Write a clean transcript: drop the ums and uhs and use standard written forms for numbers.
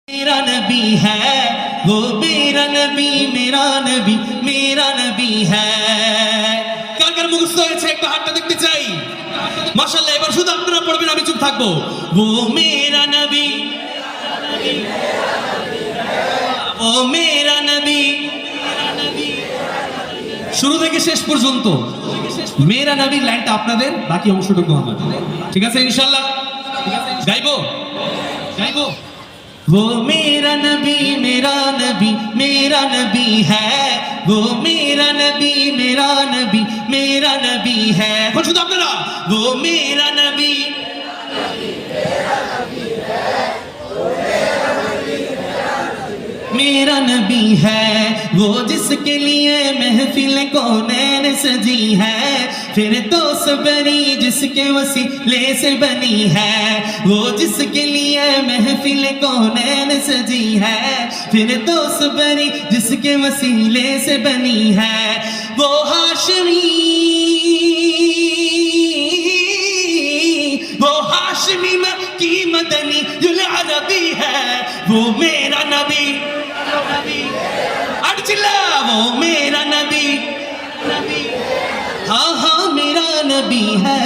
मेरा नबी है वो मेरा नबी मेरा नबी मेरा नबी है কার কার মুখস্থ হয়েছে একটু হাতটা দেখতে চাই মাশাআল্লাহ এবার শুধু আপনারা পড়বেন আমি চুপ থাকবো वो मेरा नबी वो मेरा नबी শুরু থেকে শেষ পর্যন্ত মেরা নবীর লাইনটা আপনাদের বাকি অংশটুকু আমার ঠিক আছে ইনশাআল্লাহ গাইবো গাইবো वो मेरा नबी मेरा नबी है वो मेरा नबी मेरा नबी है এখন শুধু আপনারা वो मेरा नबी मेरा नबी है वो जिसके लिए महफिल कौनैन सजी है फिर तो सबरी जिसके वसीले से बनी है वो जिसके लिए महफिल कौनैन सजी है फिर तो सबरी जिसके वसीले से बनी है वो हाशमी की मदनी जुल अरबी है वो मेरा नबी चिल्ला वो मेरा नबी हाँ हाँ मेरा नबी है।